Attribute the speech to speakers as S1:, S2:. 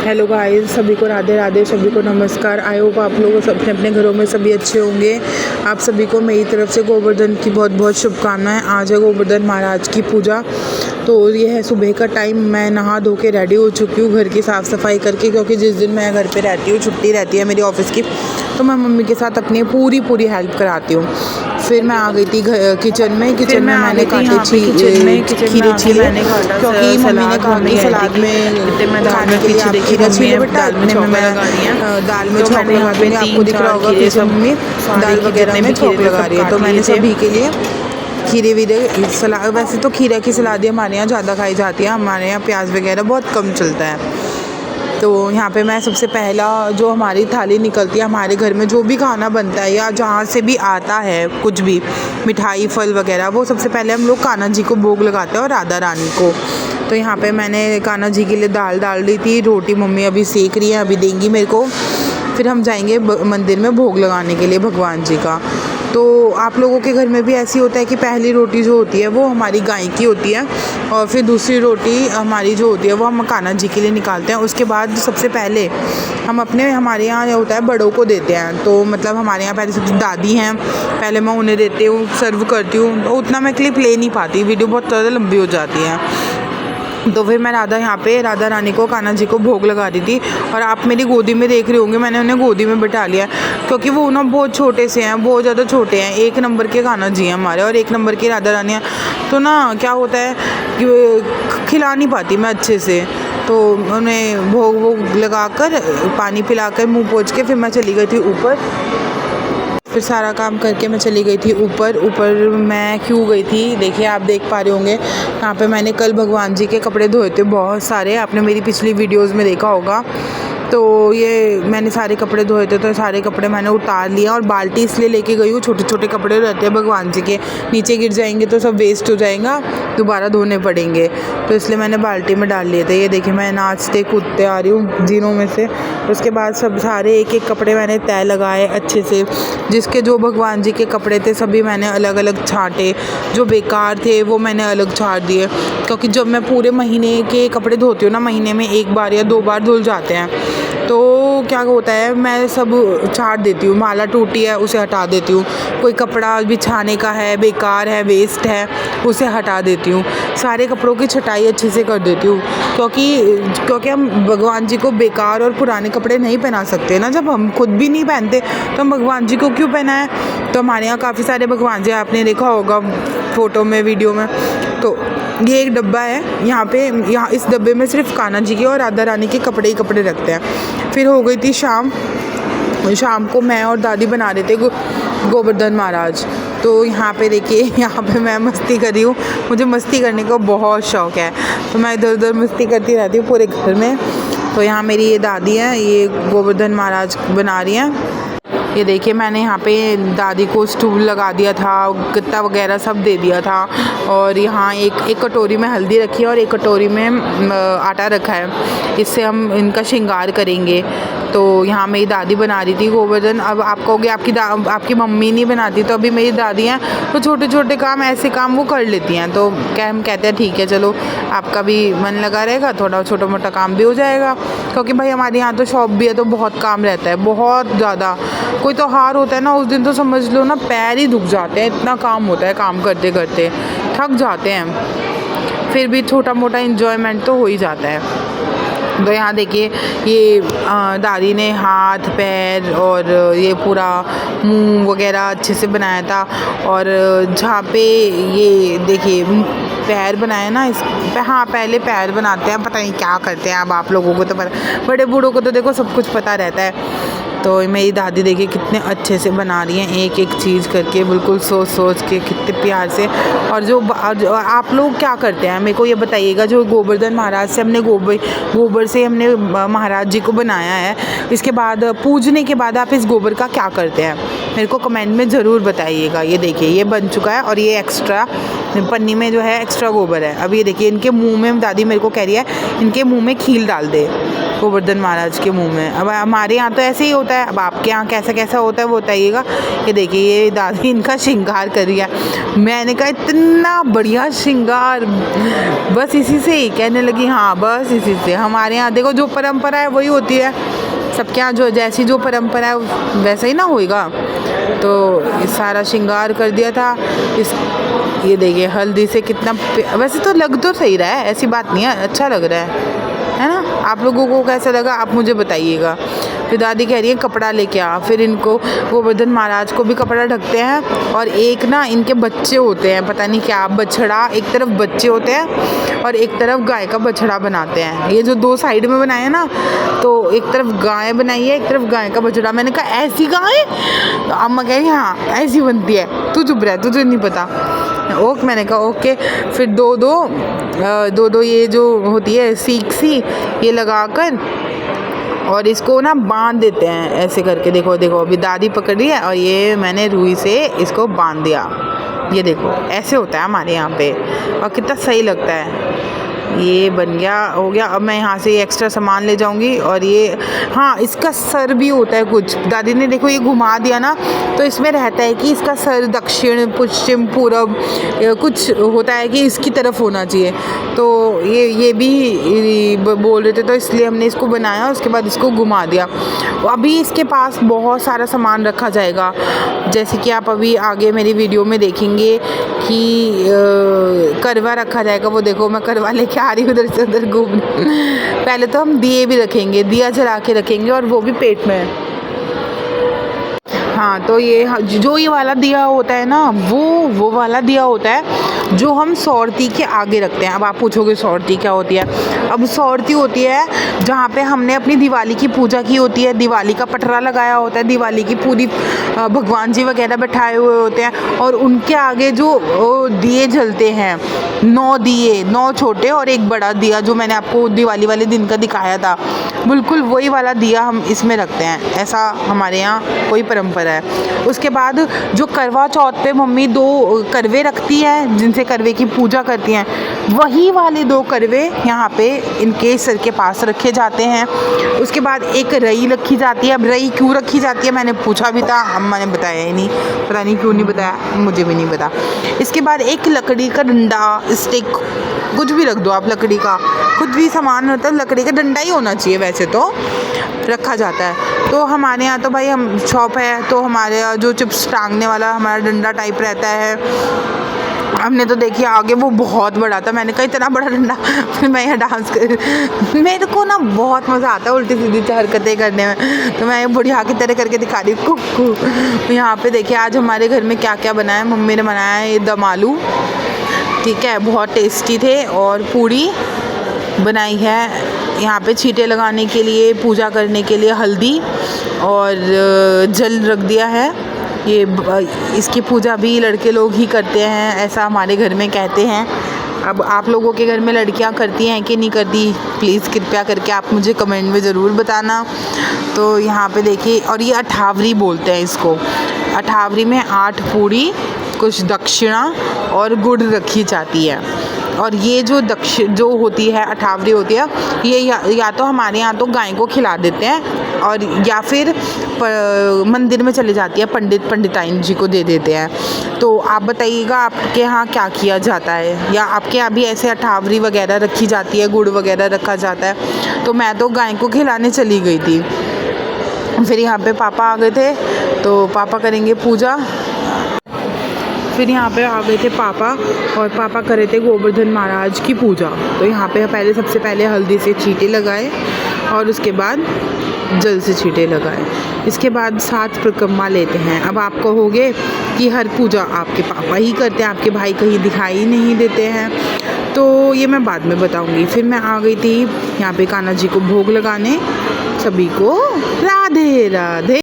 S1: Hello guys, सभी को राधे राधे, सभी को नमस्कार। आई होप आप लोग अपने अपने घरों में सभी अच्छे होंगे। आप सभी को मेरी तरफ से गोवर्धन की बहुत बहुत शुभकामनाएं। आज है गोवर्धन महाराज की पूजा। तो ये है सुबह का टाइम। मैं नहा धो के रेडी हो चुकी हूँ घर की साफ़ सफाई करके, क्योंकि जिस दिन मैं घर पे रहती हूँ, छुट्टी रहती है मेरी ऑफिस की, तो मैं मम्मी के साथ अपनी पूरी हेल्प कराती हूँ। फिर मैं आ गई थी किचन में मैंने काटे खीरे छीले, क्योंकि मम्मी ने कहा कि सलाद में खाने के लिए आप खीरा छीलो बेटा। इतने में मैं दाल में छौंक लगा दूँगी। आपको दिख रहा होगा कि मम्मी दाल वगैरह में छौंक लगा रही है। तो मैंने सभी के लिए खीरे वीरे सलाद, वैसे तो खीरा की सलाद हमारे यहाँ ज़्यादा खाई जाती है, हमारे यहाँ प्याज वगैरह बहुत कम चलता है। तो यहाँ पे मैं सबसे पहला जो हमारी थाली निकलती है, हमारे घर में जो भी खाना बनता है या जहाँ से भी आता है कुछ भी मिठाई फल वगैरह, वो सबसे पहले हम लोग कान्हा जी को भोग लगाते हैं और राधा रानी को। तो यहाँ पे मैंने कान्हा जी के लिए दाल डाल दी थी, रोटी मम्मी अभी सेक रही है, अभी देंगी मेरे को। फिर हम जाएंगे मंदिर में भोग लगाने के लिए भगवान जी का। तो आप लोगों के घर में भी ऐसी होता है कि पहली रोटी जो होती है वो हमारी गाय की होती है, और फिर दूसरी रोटी हमारी जो होती है वो हम कान्हा जी के लिए निकालते हैं। उसके बाद सबसे पहले हम हमारे यहाँ होता है बड़ों को देते हैं। तो मतलब हमारे यहाँ पहले सबसे दादी हैं, पहले मैं उन्हें देती हूँ, सर्व करती हूँ। तो उतना मैं क्लिप ले नहीं पाती, वीडियो बहुत ज़्यादा लंबी हो जाती है। तो फिर मैं यहाँ पे राधा रानी को कान्हा जी को भोग लगा दी थी। और आप मेरी गोदी में देख रहे होंगे, मैंने उन्हें गोदी में बिठा लिया, क्योंकि वो ना बहुत छोटे से हैं, बहुत ज़्यादा छोटे हैं। 1 नंबर के कान्हा जी हैं हमारे और 1 नंबर की राधा रानी हैं। तो ना क्या होता है कि खिला नहीं पाती मैं अच्छे से, तो उन्हें भोग लगा कर पानी पिलाकर मुँह पोंछ के फिर मैं चली गई थी ऊपर। फिर सारा काम करके मैं चली गई थी ऊपर मैं क्यों गई थी, देखिए आप देख पा रहे होंगे। यहाँ पे मैंने कल भगवान जी के कपड़े धोए थे बहुत सारे, आपने मेरी पिछली वीडियोस में देखा होगा। तो ये मैंने सारे कपड़े धोए थे, तो सारे कपड़े मैंने उतार लिया और बाल्टी इसलिए लेके गई हूँ, छोटे छोटे कपड़े रहते हैं भगवान जी के, नीचे गिर जाएंगे तो सब वेस्ट हो जाएगा, दोबारा धोने पड़ेंगे। तो इसलिए मैंने बाल्टी में डाल लिए थे। ये देखिए मैं नाचते कूदते आ रही हूँ जीनों में से। उसके बाद सब सारे एक एक कपड़े मैंने तय लगाए अच्छे से, जिसके जो भगवान जी के कपड़े थे सभी मैंने अलग अलग छांटे, जो बेकार थे वो मैंने अलग छाट दिए। क्योंकि जब मैं पूरे महीने के कपड़े धोती हूँ ना, महीने में 1 बार या 2 बार धुल जाते हैं, तो क्या होता है मैं सब छाट देती हूँ। माला टूटी है उसे हटा देती हूँ, कोई कपड़ा बिछाने का है बेकार है वेस्ट है उसे हटा देती हूँ, सारे कपड़ों की छटाई अच्छे से कर देती हूँ। क्योंकि हम भगवान जी को बेकार और पुराने कपड़े नहीं पहना सकते ना, जब हम खुद भी नहीं पहनते तो हम भगवान जी को क्यों पहनाएं। तो हमारे यहाँ काफ़ी सारे भगवान जी आपने देखा होगा फ़ोटो में वीडियो में। तो ये एक डब्बा है, यहाँ इस डब्बे में सिर्फ कान्हा जी के और राधा रानी के कपड़े ही कपड़े रखते हैं। फिर हो गई थी शाम को मैं और दादी बना रहे थे गोवर्धन महाराज। तो यहाँ पे देखिए, यहाँ पे मैं मस्ती कर रही हूँ, मुझे मस्ती करने का बहुत शौक़ है, तो मैं इधर उधर मस्ती करती रहती हूँ पूरे घर में। तो यहाँ मेरी ये दादी हैं, ये गोवर्धन महाराज बना रही हैं। ये देखिए मैंने यहाँ पे दादी को स्टूल लगा दिया था, गत्ता वगैरह सब दे दिया था, और यहाँ एक कटोरी में हल्दी रखी है और एक कटोरी में आटा रखा है, इससे हम इनका श्रृंगार करेंगे। तो यहाँ मेरी दादी बना रही थी गोवर्धन। अब आप कहोगे आपकी मम्मी नहीं बनाती, तो अभी मेरी दादी हैं तो छोटे छोटे काम ऐसे काम वो कर लेती हैं। तो हम कहते हैं ठीक है चलो आपका भी मन लगा रहेगा, थोड़ा छोटा मोटा काम भी हो जाएगा। क्योंकि भाई हमारे यहाँ तो शॉप भी है, तो बहुत काम रहता है बहुत ज़्यादा। कोई त्योहार होता है ना, उस दिन तो समझ लो ना पैर ही दुख जाते हैं, इतना काम होता है, काम करते करते थक जाते हैं। फिर भी छोटा मोटा इन्जॉयमेंट तो हो ही जाता है। तो यहाँ देखिए ये दादी ने हाथ पैर और ये पूरा मुंह वगैरह अच्छे से बनाया था। और जहाँ पे ये देखिए पैर बनाए ना, हाँ पहले पैर बनाते हैं, पता नहीं क्या करते हैं। अब आप लोगों को तो पता, बड़े बूढ़ों को तो देखो सब कुछ पता रहता है। तो मेरी दादी देखिए कितने अच्छे से बना रही हैं, एक एक चीज़ करके बिल्कुल सोच के, कितने प्यार से। और जो आप लोग क्या करते हैं मेरे को ये बताइएगा, जो गोवर्धन महाराज से हमने गोबर से हमने महाराज जी को बनाया है, इसके बाद पूजने के बाद आप इस गोबर का क्या करते हैं मेरे को कमेंट में ज़रूर बताइएगा। ये देखिए ये बन चुका है और ये एक्स्ट्रा पन्नी में जो है एक्स्ट्रा गोबर है। अब ये देखिए इनके मुँह में दादी मेरे को कह रही है इनके मुँह में खील डाल दे, गोवर्धन महाराज के मुंह में। अब हमारे यहाँ तो ऐसे ही होता है, अब आपके यहाँ कैसा कैसा होता है वो बताइएगा। ये देखिए ये दादी इनका श्रृंगार कर रही है। मैंने कहा इतना बढ़िया श्रृंगार, बस इसी से ही कहने लगी हाँ बस इसी से। हमारे यहाँ देखो जो परंपरा है वही होती है, सबके यहाँ जो जैसी जो परंपरा है वैसा ही ना होएगा। तो इस सारा श्रृंगार कर दिया था इस, ये देखिए हल्दी से कितना, वैसे तो लग तो सही रहा है, ऐसी बात नहीं है, अच्छा लग रहा है ना। आप लोगों को कैसा लगा आप मुझे बताइएगा। फिर दादी कह रही है कपड़ा लेके आ, फिर इनको गोवर्धन महाराज को भी कपड़ा ढकते हैं। और एक ना इनके बच्चे होते हैं, पता नहीं क्या बछड़ा, एक तरफ बच्चे होते हैं और एक तरफ गाय का बछड़ा बनाते हैं। ये जो दो साइड में बनाए हैं ना, तो एक तरफ गाय बनाई है, एक तरफ गाय का बछड़ा। मैंने कहा ऐसी गाय, तो अम्मा कह रही हाँ ऐसी बनती है, तू चुप रह, तुझे नहीं पता। ओके, मैंने कहा ओके। फिर दो दो ये जो होती है सीख सी, ये लगाकर और इसको ना बांध देते हैं ऐसे करके। देखो देखो अभी दादी पकड़ रही है और ये मैंने रुई से इसको बांध दिया। ये देखो ऐसे होता है हमारे यहाँ पे, और कितना सही लगता है। ये बन गया, हो गया। अब मैं यहाँ से एक्स्ट्रा सामान ले जाऊँगी। और ये हाँ, इसका सर भी होता है कुछ, दादी ने देखो ये घुमा दिया ना, तो इसमें रहता है कि इसका सर दक्षिण पश्चिम पूरब कुछ होता है कि इसकी तरफ होना चाहिए। तो ये भी बोल रहे थे, तो इसलिए हमने इसको बनाया, उसके बाद इसको घुमा दिया। अभी इसके पास बहुत सारा सामान रखा जाएगा, जैसे कि आप अभी आगे मेरी वीडियो में देखेंगे कि करवा रखा जाएगा। वो देखो मैं करवा लेके आ रही हूँ उधर से उधर घूमने। पहले तो हम दिए भी रखेंगे, दिया जला के रखेंगे, और वो भी पेट में। हाँ, तो ये जो ये वाला दिया होता है ना, वो वाला दिया होता है जो हम सौरती के आगे रखते हैं। अब आप पूछोगे सौरती क्या होती है? अब सौरती होती है जहाँ पे हमने अपनी दिवाली की पूजा की होती है, दिवाली का पटरा लगाया होता है, दिवाली की पूरी भगवान जी वगैरह बैठाए हुए होते हैं, और उनके आगे जो दिए जलते हैं, 9 दिए, 9 छोटे और एक बड़ा दिया, जो मैंने आपको दिवाली वाले दिन का दिखाया था, बिल्कुल वही वाला दिया हम इसमें रखते हैं। ऐसा हमारे यहाँ कोई परंपरा है। उसके बाद जो करवा चौथ पे मम्मी 2 करवे रखती है जिनसे करवे की पूजा करती हैं, वही वाले 2 करवे यहाँ पे इनके सिर के पास रखे जाते हैं। उसके बाद एक रई रखी जाती है। अब रई क्यों रखी जाती है मैंने पूछा भी था, अम्मा ने बताया ही नहीं, पता नहीं क्यों नहीं बताया, मुझे भी नहीं पता। इसके बाद एक लकड़ी का डंडा, स्टिक, कुछ भी रख दो आप, लकड़ी का कुछ भी सामान होता है, लकड़ी का डंडा ही होना चाहिए वैसे तो, रखा जाता है। तो हमारे यहाँ तो भाई हम शॉप है, तो हमारे यहाँ जो चिप्स टांगने वाला हमारा डंडा टाइप रहता है। हमने तो देखिए आगे वो बहुत बड़ा था, मैंने कहा इतना बड़ा डंडा, फिर मैं यहाँ डांस कर, मेरे को ना बहुत मज़ा आता है उल्टी सीधी हरकतें करने में, तो मैं बुढ़िया की तरह करके दिखा रही हूँ कुक्कू। यहाँ पे देखिए आज हमारे घर में क्या क्या बनाया। मम्मी ने बनाया है ये दम आलू, ठीक है, बहुत टेस्टी थे, और पूड़ी बनाई है। यहाँ पे छींटे लगाने के लिए, पूजा करने के लिए हल्दी और जल रख दिया है। ये इसकी पूजा भी लड़के लोग ही करते हैं, ऐसा हमारे घर में कहते हैं। अब आप लोगों के घर में लड़कियां करती हैं कि नहीं करती, प्लीज़ कृपया करके आप मुझे कमेंट में ज़रूर बताना। तो यहाँ पे देखिए, और ये अठावरी बोलते हैं इसको। अठावरी में 8 पूड़ी, कुछ दक्षिणा और गुड़ रखी जाती है। और ये जो होती है अठावरी होती है, ये या तो हमारे यहाँ तो गाय को खिला देते हैं, और या फिर मंदिर में चली जाती है, पंडिताइन जी को दे देते हैं। तो आप बताइएगा आपके यहाँ क्या किया जाता है, या आपके यहाँ भी ऐसे अठावरी वगैरह रखी जाती है, गुड़ वगैरह रखा जाता है? तो मैं तो गाय को खिलाने चली गई थी। फिर यहाँ पे पापा आ गए थे, तो पापा करेंगे पूजा। फिर यहाँ पे आ गए थे पापा, और पापा कर रहे थे गोवर्धन महाराज की पूजा। तो यहाँ पे सबसे पहले हल्दी से छींटे लगाए, और उसके बाद जल से छींटे लगाए। इसके बाद 7 परिक्रमा लेते हैं। अब आप कहोगे कि हर पूजा आपके पापा ही करते हैं, आपके भाई कहीं दिखाई नहीं देते हैं, तो ये मैं बाद में बताऊँगी। फिर मैं आ गई थी यहाँ पे कान्हा जी को भोग लगाने। सभी को राधे राधे।